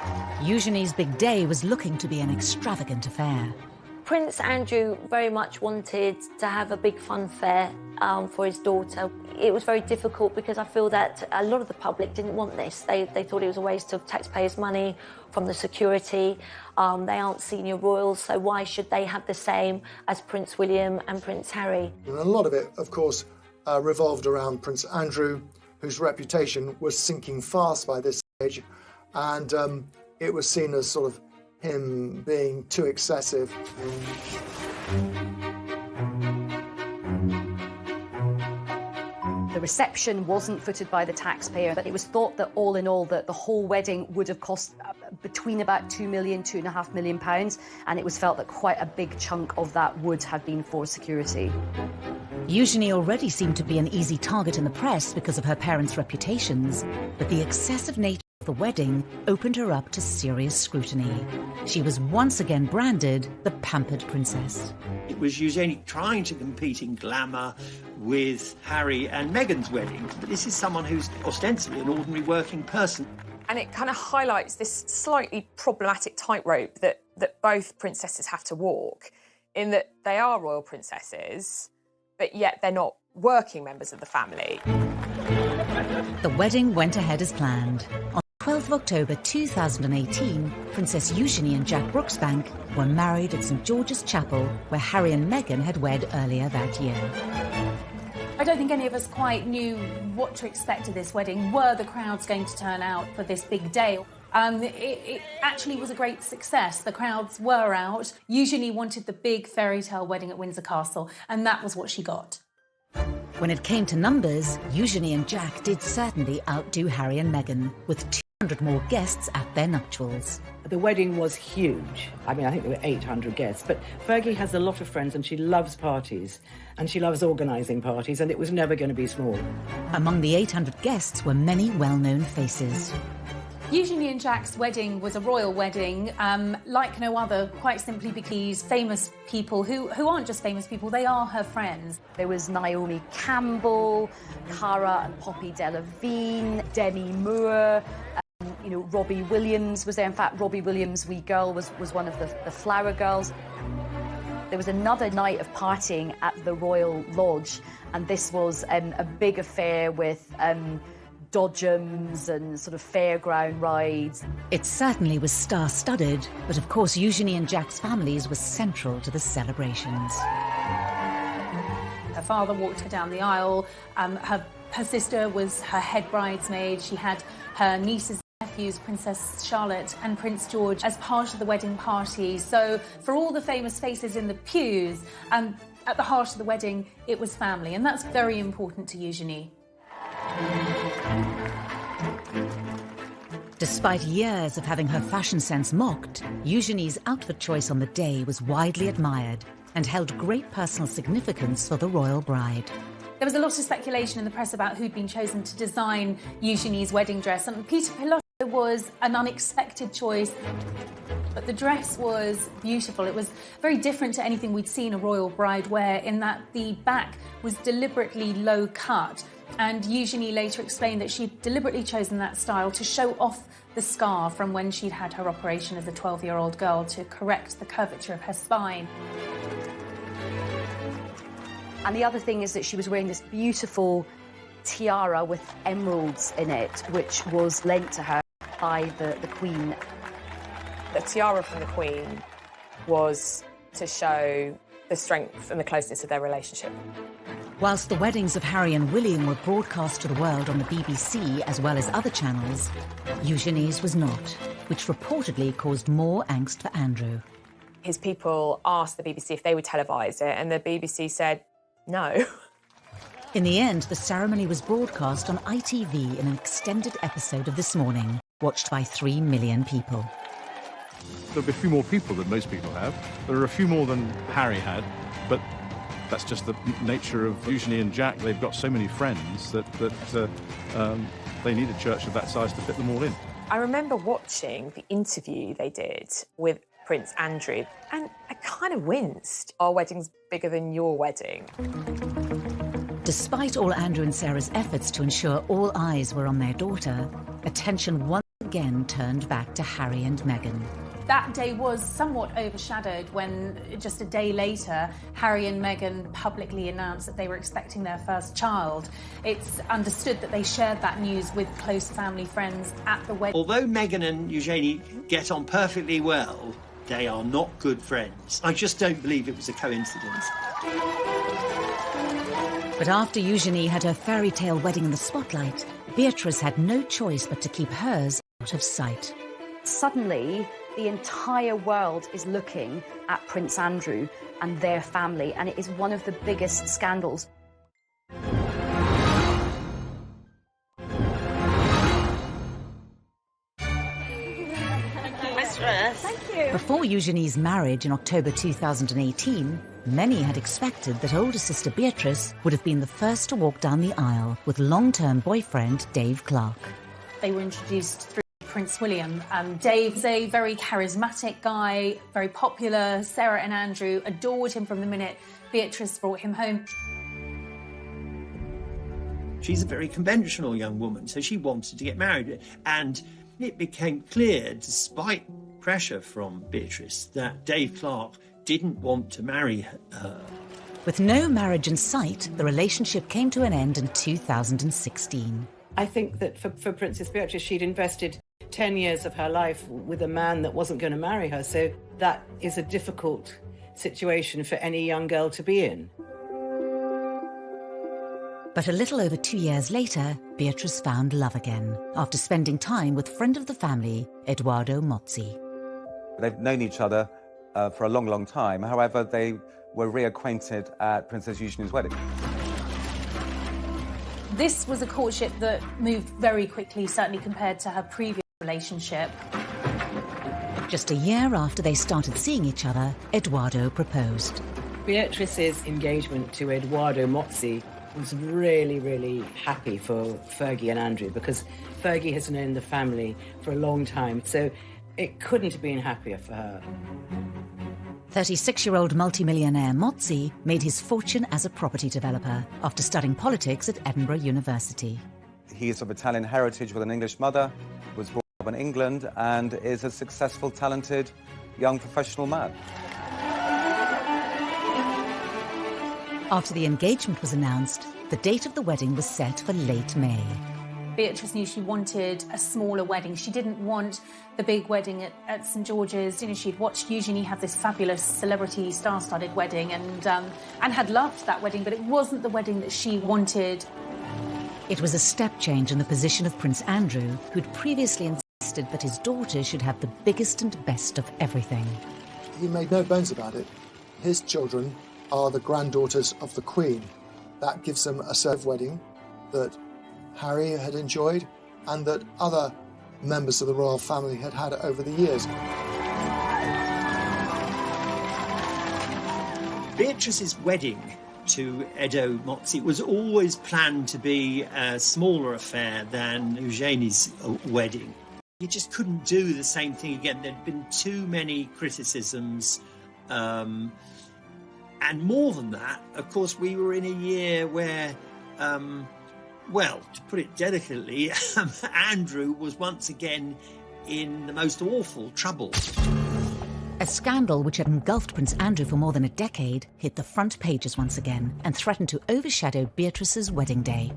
Eugenie's big day was looking to be an extravagant affair. Prince Andrew very much wanted to have a big funfair for his daughter. It was very difficult because I feel that a lot of the public didn't want this. They thought it was a waste of taxpayers' money from the security. They aren't senior royals, so why should they have the same as Prince William and Prince Harry? And a lot of it, of course, revolved around Prince Andrew, whose reputation was sinking fast by this stage, and it was seen as sort of him being too excessive. The reception wasn't footed by the taxpayer, but it was thought that all in all that the whole wedding would have cost between about £2 million, £2.5 million, and it was felt that quite a big chunk of that would have been for security. Eugenie already seemed to be an easy target in the press because of her parents' reputations, but the excessive nature of the wedding opened her up to serious scrutiny. She was once again branded the pampered princess. It was Eugenie trying to compete in glamour with Harry and Meghan's wedding, but this is someone who's ostensibly an ordinary working person. And it kind of highlights this slightly problematic tightrope that both princesses have to walk, in that they are royal princesses, but yet they're not working members of the family. The wedding went ahead as planned. On the 12th of October 2018, Princess Eugenie and Jack Brooksbank were married at St George's Chapel, where Harry and Meghan had wed earlier that year. I don't think any of us quite knew what to expect of this wedding. Were the crowds going to turn out for this big day? It actually was a great success. The crowds were out. Eugenie wanted the big fairy tale wedding at Windsor Castle, and that was what she got. When it came to numbers, Eugenie and Jack did certainly outdo Harry and Meghan, with 200 more guests at their nuptials. The wedding was huge. I mean, I think there were 800 guests, but Fergie has a lot of friends and she loves parties, and she loves organising parties, and it was never going to be small. Among the 800 guests were many well-known faces. Eugenie and Jack's wedding was a royal wedding, like no other, quite simply because famous people who aren't just famous people, they are her friends. There was Naomi Campbell, Cara and Poppy Delevingne, Demi Moore, Robbie Williams was there. In fact, Robbie Williams' wee girl was one of the Flower Girls. There was another night of partying at the Royal Lodge, and this was a big affair with dodgems and sort of fairground rides. It certainly was star-studded, but of course Eugenie and Jack's families were central to the celebrations. Her father walked her down the aisle. Her sister was her head bridesmaid. She had her nieces and nephews, Princess Charlotte and Prince George, as part of the wedding party. So for all the famous faces in the pews, at the heart of the wedding, it was family, and that's very important to Eugenie. Despite years of having her fashion sense mocked, Eugenie's outfit choice on the day was widely admired and held great personal significance for the royal bride. There was a lot of speculation in the press about who'd been chosen to design Eugenie's wedding dress, and Peter Pilotto was an unexpected choice. But the dress was beautiful. It was very different to anything we'd seen a royal bride wear, in that the back was deliberately low cut. And Eugenie later explained that she'd deliberately chosen that style to show off the scar from when she'd had her operation as a 12-year-old girl to correct the curvature of her spine. And the other thing is that she was wearing this beautiful tiara with emeralds in it, which was lent to her by the Queen. The tiara from the Queen was to show the strength and the closeness of their relationship. Whilst the weddings of Harry and William were broadcast to the world on the BBC as well as other channels, Eugenie's was not, which reportedly caused more angst for Andrew. His people asked the BBC if they would televise it, and the BBC said no. In the end, the ceremony was broadcast on ITV in an extended episode of This Morning, watched by 3 million people. There'll be a few more people than most people have. There are a few more than Harry had, but that's just the nature of Eugenie and Jack. They've got so many friends that they need a church of that size to fit them all in. I remember watching the interview they did with Prince Andrew, and I kind of winced. Our wedding's bigger than your wedding. Despite all Andrew and Sarah's efforts to ensure all eyes were on their daughter, attention once again turned back to Harry and Meghan. That day was somewhat overshadowed when, just a day later, Harry and Meghan publicly announced that they were expecting their first child. It's understood that they shared that news with close family friends at the wedding. Although Meghan and Eugenie get on perfectly well, they are not good friends. I just don't believe it was a coincidence. But after Eugenie had her fairy tale wedding in the spotlight, Beatrice had no choice but to keep hers out of sight. Suddenly, the entire world is looking at Prince Andrew and their family, and it is one of the biggest scandals. Thank you. Before Eugenie's marriage in October 2018, many had expected that older sister Beatrice would have been the first to walk down the aisle with long-term boyfriend Dave Clark. They were introduced through Prince William. Dave's a very charismatic guy, very popular. Sarah and Andrew adored him from the minute Beatrice brought him home. She's a very conventional young woman, so she wanted to get married. And it became clear, despite pressure from Beatrice, that Dave Clark didn't want to marry her. With no marriage in sight, the relationship came to an end in 2016. I think that for Princess Beatrice, she'd invested 10 years of her life with a man that wasn't going to marry her. So that is a difficult situation for any young girl to be in. But a little over 2 years later, Beatrice found love again after spending time with friend of the family, Edoardo Mozzi. They've known each other for a long, long time. However, they were reacquainted at Princess Eugenie's wedding. This was a courtship that moved very quickly, certainly compared to her previous relationship. Just a year after they started seeing each other, Edoardo proposed. Beatrice's engagement to Edoardo Mozzi was really, really happy for Fergie and Andrew, because Fergie has known the family for a long time, so it couldn't have been happier for her. 36-year-old multimillionaire Mozzi made his fortune as a property developer after studying politics at Edinburgh University. He is of Italian heritage with an English mother, was brought up in England, and is a successful, talented, young professional man. After the engagement was announced, the date of the wedding was set for late May. Beatrice knew she wanted a smaller wedding. She didn't want the big wedding at St George's. You know, she'd watched Eugenie have this fabulous celebrity star-studded wedding and had loved that wedding, but it wasn't the wedding that she wanted. It was a step change in the position of Prince Andrew, who'd previously insisted that his daughters should have the biggest and best of everything. He made no bones about it. His children are the granddaughters of the Queen. That gives them a serve wedding that Harry had enjoyed and that other members of the royal family had had over the years. Beatrice's wedding to Edo Mozzi was always planned to be a smaller affair than Eugenie's wedding. You just couldn't do the same thing again. There'd been too many criticisms. And more than that, of course, we were in a year where, well, to put it delicately, Andrew was once again in the most awful trouble. A scandal which had engulfed Prince Andrew for more than a decade hit the front pages once again and threatened to overshadow Beatrice's wedding day.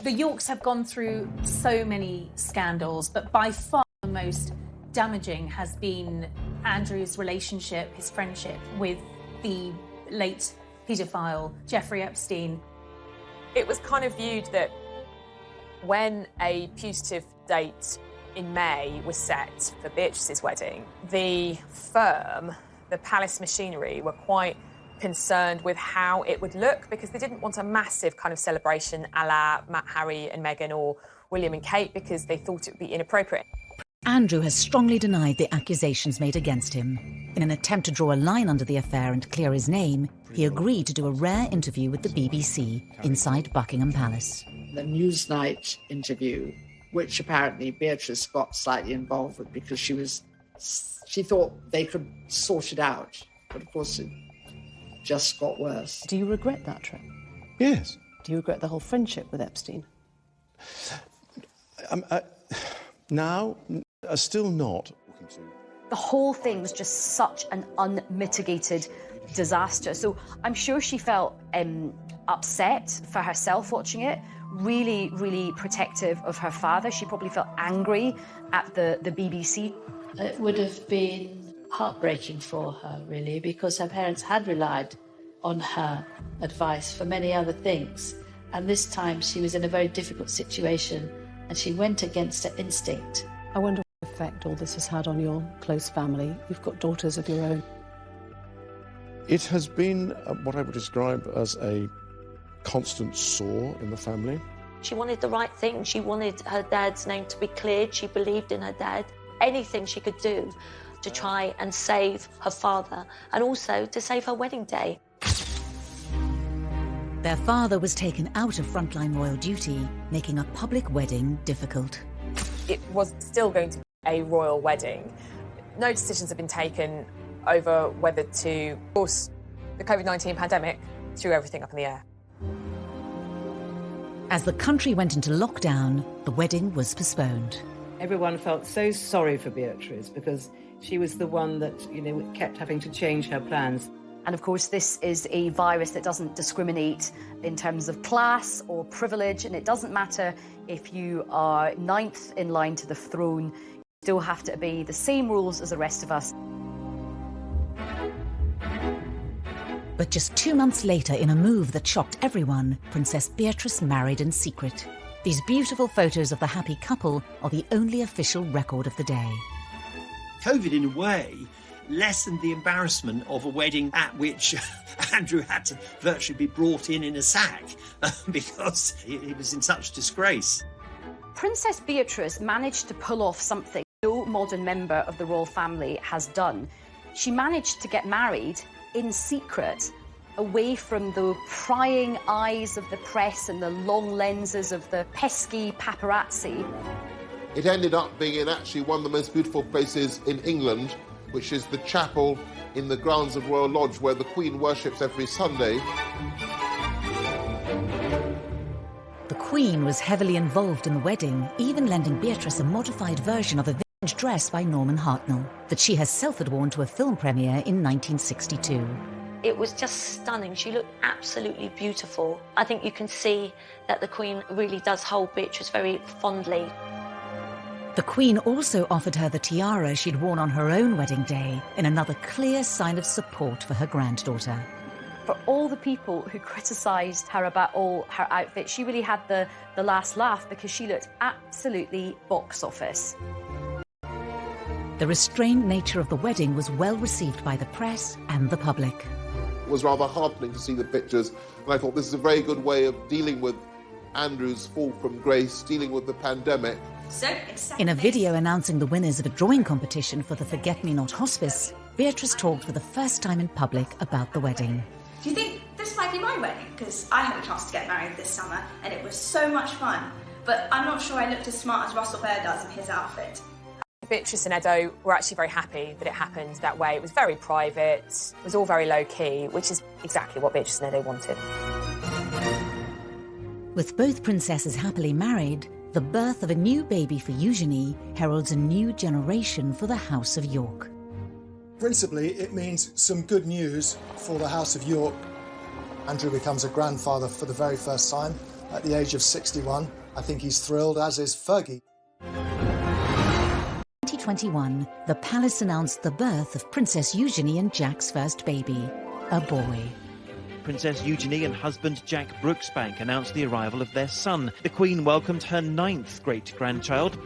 The Yorks have gone through so many scandals, but by far the most damaging has been Andrew's relationship, his friendship with the late paedophile Jeffrey Epstein. It was kind of viewed that when a putative date in May was set for Beatrice's wedding, the firm, the palace machinery, were quite concerned with how it would look because they didn't want a massive kind of celebration a la Harry and Meghan or William and Kate because they thought it would be inappropriate. Andrew has strongly denied the accusations made against him. In an attempt to draw a line under the affair and clear his name, he agreed to do a rare interview with the BBC inside Buckingham Palace. The Newsnight interview, which apparently Beatrice got slightly involved with because she thought they could sort it out. But of course it just got worse. Do you regret that trip? Yes. Do you regret the whole friendship with Epstein? Now, still not. The whole thing was just such an unmitigated disaster. So I'm sure she felt upset for herself watching it, really, really protective of her father. She probably felt angry at the BBC. It would have been heartbreaking for her, really, because her parents had relied on her advice for many other things. And this time she was in a very difficult situation and she went against her instinct. I wonder what effect all this has had on your close family. You've got daughters of your own. It has been what I would describe as a constant sore in the family. She wanted the right thing. She wanted her dad's name to be cleared. She believed in her dad. Anything she could do to try and save her father and also to save her wedding day. Their father was taken out of frontline royal duty, making a public wedding difficult. It was still going to be a royal wedding. No decisions have been taken over whether to, of course, the COVID-19 pandemic threw everything up in the air. As the country went into lockdown, the wedding was postponed. Everyone felt so sorry for Beatrice because she was the one that, kept having to change her plans. And of course, this is a virus that doesn't discriminate in terms of class or privilege, and it doesn't matter if you are 9th in line to the throne, you still have to obey the same rules as the rest of us. But just 2 months later, in a move that shocked everyone, Princess Beatrice married in secret. These beautiful photos of the happy couple are the only official record of the day. COVID, in a way, lessened the embarrassment of a wedding at which Andrew had to virtually be brought in a sack because he was in such disgrace. Princess Beatrice managed to pull off something no modern member of the royal family has done. She managed to get married in secret, away from the prying eyes of the press and the long lenses of the pesky paparazzi. It ended up being in actually one of the most beautiful places in England, which is the chapel in the grounds of Royal Lodge, where the Queen worships every Sunday. The Queen was heavily involved in the wedding, even lending Beatrice a modified version of a vintage dress by Norman Hartnell that she herself had worn to a film premiere in 1962. It was just stunning. She looked absolutely beautiful. I think you can see that the Queen really does hold Beatrice very fondly. The Queen also offered her the tiara she'd worn on her own wedding day, in another clear sign of support for her granddaughter. For all the people who criticised her about all her outfits, she really had the last laugh because she looked absolutely box office. The restrained nature of the wedding was well received by the press and the public. It was rather heartening to see the pictures, and I thought this is a very good way of dealing with Andrew's fall from grace, dealing with the pandemic. In a video announcing the winners of a drawing competition for the Forget-Me-Not Hospice, Beatrice talked for the first time in public about the wedding. Do you think this might be my wedding? Because I had a chance to get married this summer and it was so much fun. But I'm not sure I looked as smart as Russell Bear does in his outfit. Beatrice and Edo were actually very happy that it happened that way. It was very private, it was all very low-key, which is exactly what Beatrice and Edo wanted. With both princesses happily married, the birth of a new baby for Eugenie heralds a new generation for the House of York. Principally, it means some good news for the House of York. Andrew becomes a grandfather for the very first time at the age of 61. I think he's thrilled, as is Fergie. 2021, the palace announced the birth of Princess Eugenie and Jack's first baby, a boy. Princess Eugenie and husband Jack Brooksbank announced the arrival of their son. The Queen welcomed her 9th great-grandchild.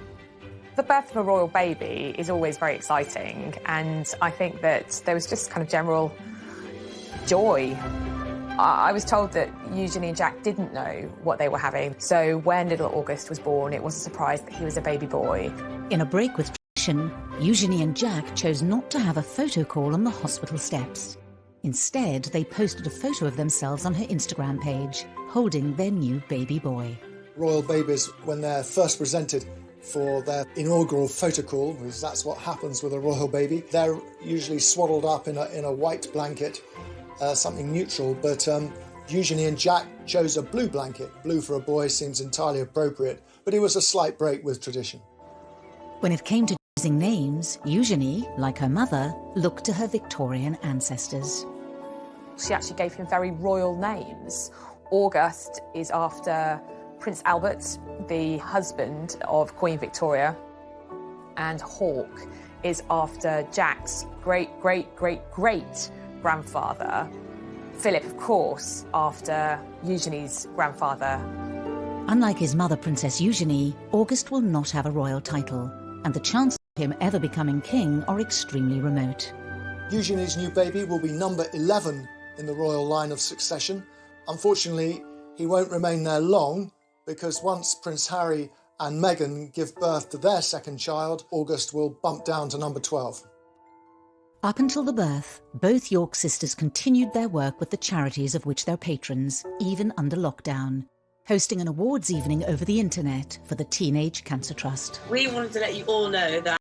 The birth of a royal baby is always very exciting, and I think that there was just kind of general joy. I was told that Eugenie and Jack didn't know what they were having, so when little August was born, it was a surprise that he was a baby boy. In a break with tradition, Eugenie and Jack chose not to have a photo call on the hospital steps. Instead, they posted a photo of themselves on her Instagram page, holding their new baby boy. Royal babies, when they're first presented for their inaugural photo call, because that's what happens with a royal baby, they're usually swaddled up in a white blanket, something neutral, but Eugenie and Jack chose a blue blanket. Blue for a boy seems entirely appropriate, but it was a slight break with tradition. When it came to choosing names, Eugenie, like her mother, looked to her Victorian ancestors. She actually gave him very royal names. August is after Prince Albert, the husband of Queen Victoria, and Hawke is after Jack's great-great-great-great-grandfather. Philip, of course, after Eugenie's grandfather. Unlike his mother, Princess Eugenie, August will not have a royal title, and the chances of him ever becoming king are extremely remote. Eugenie's new baby will be number 11 in the royal line of succession. Unfortunately, he won't remain there long, because once Prince Harry and Meghan give birth to their second child, August will bump down to number 12. Up until the birth, both York sisters continued their work with the charities of which they're patrons, even under lockdown, hosting an awards evening over the internet for the Teenage Cancer Trust. We wanted to let you all know that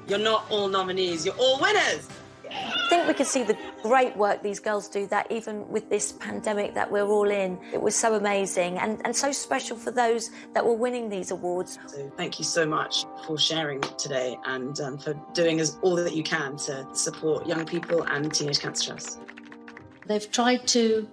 you're not all nominees, you're all winners. I think we can see the great work these girls do, that even with this pandemic that we're all in, it was so amazing and so special for those that were winning these awards. So thank you so much for sharing today and for doing all that you can to support young people and Teenage Cancer Trust. They've tried to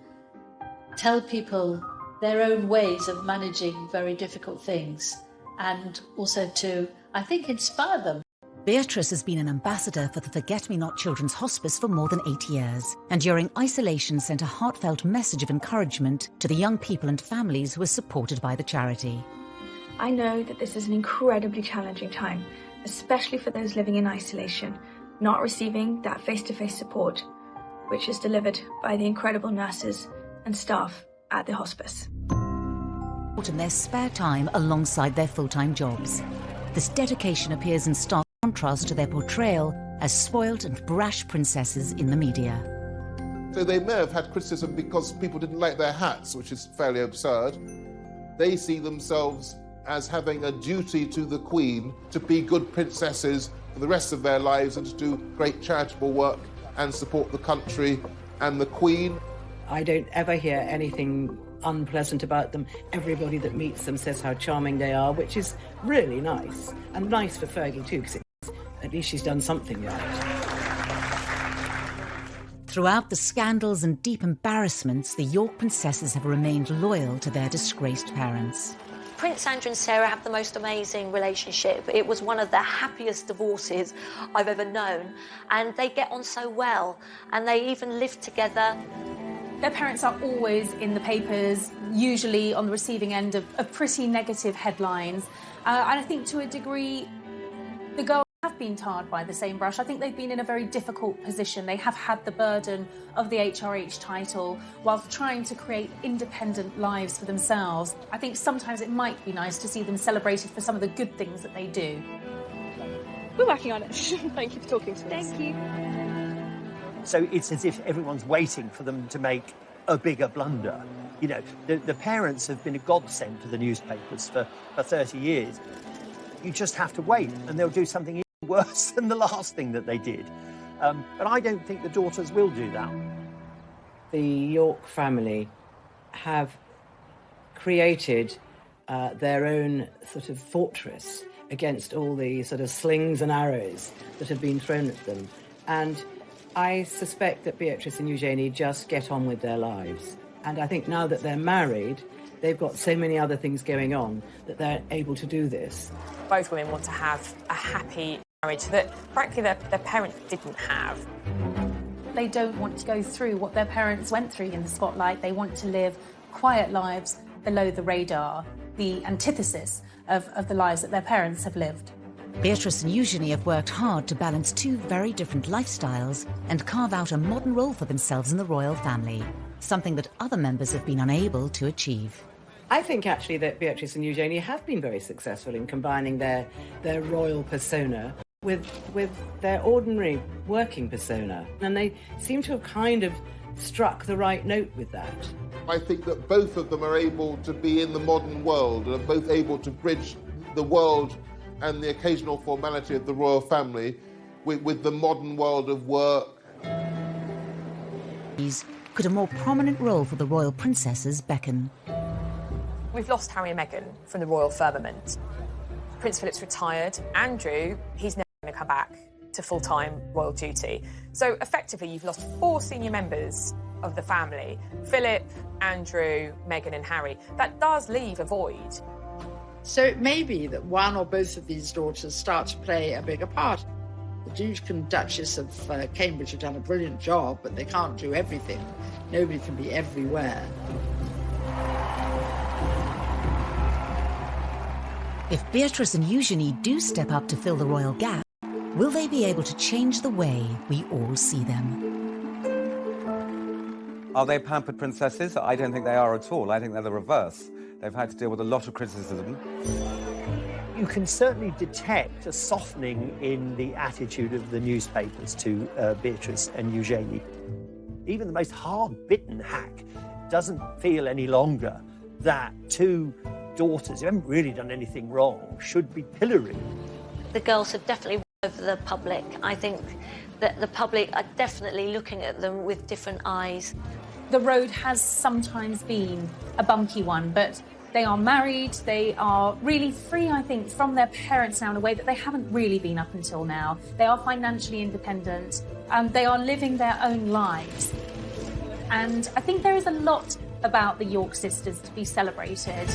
tell people their own ways of managing very difficult things and also to, I think, inspire them. Beatrice has been an ambassador for the Forget-Me-Not Children's Hospice for more than 8 years, and during isolation sent a heartfelt message of encouragement to the young people and families who were supported by the charity. I know that this is an incredibly challenging time, especially for those living in isolation, not receiving that face-to-face support, which is delivered by the incredible nurses and staff at the hospice. In their spare time alongside their full-time jobs. This dedication appears in stark contrast to their portrayal as spoilt and brash princesses in the media. So they may have had criticism because people didn't like their hats, which is fairly absurd. They see themselves as having a duty to the Queen to be good princesses for the rest of their lives and to do great charitable work and support the country and the Queen. I don't ever hear anything unpleasant about them. Everybody that meets them says how charming they are, which is really nice. And nice for Fergie too, because at least she's done something right. Throughout the scandals and deep embarrassments, the York princesses have remained loyal to their disgraced parents. Prince Andrew and Sarah have the most amazing relationship. It was one of the happiest divorces I've ever known, and they get on so well, and they even live together. Their parents are always in the papers, usually on the receiving end of pretty negative headlines. And I think to a degree, the girls have been tarred by the same brush. I think they've been in a very difficult position. They have had the burden of the HRH title whilst trying to create independent lives for themselves. I think sometimes it might be nice to see them celebrated for some of the good things that they do. We're working on it. Thank you for talking to us. Thank you. So it's as if everyone's waiting for them to make a bigger blunder. You know, the parents have been a godsend to the newspapers for 30 years. You just have to wait, and they'll do something even worse than the last thing that they did. But I don't think the daughters will do that. The York family have created their own sort of fortress against all the sort of slings and arrows that have been thrown at them. And I suspect that Beatrice and Eugenie just get on with their lives. And I think now that they're married, they've got so many other things going on that they're able to do this. Both women want to have a happy marriage that, frankly, their parents didn't have. They don't want to go through what their parents went through in the spotlight. They want to live quiet lives below the radar, the antithesis of the lives that their parents have lived. Beatrice and Eugenie have worked hard to balance two very different lifestyles and carve out a modern role for themselves in the royal family, something that other members have been unable to achieve. I think actually that Beatrice and Eugenie have been very successful in combining their royal persona with their ordinary working persona. And they seem to have kind of struck the right note with that. I think that both of them are able to be in the modern world and are both able to bridge the world and the occasional formality of the royal family with the modern world of work. Could a more prominent role for the royal princesses beckon? We've lost Harry and Meghan from the royal firmament. Prince Philip's retired. Andrew, he's never going to come back to full-time royal duty. So effectively, you've lost 4 senior members of the family: Philip, Andrew, Meghan and Harry. That does leave a void. So it may be that one or both of these daughters start to play a bigger part. The Duke and Duchess of Cambridge have done a brilliant job, but they can't do everything. Nobody can be everywhere. If Beatrice and Eugenie do step up to fill the royal gap, will they be able to change the way we all see them? Are they pampered princesses? I don't think they are at all. I think they're the reverse. They've had to deal with a lot of criticism. You can certainly detect a softening in the attitude of the newspapers to Beatrice and Eugenie. Even the most hard-bitten hack doesn't feel any longer that two daughters who haven't really done anything wrong should be pilloried. The girls have definitely won over the public. I think that the public are definitely looking at them with different eyes. The road has sometimes been a bumpy one, but they are married, they are really free, I think, from their parents now in a way that they haven't really been up until now. They are financially independent, they are living their own lives. And I think there is a lot about the York sisters to be celebrated.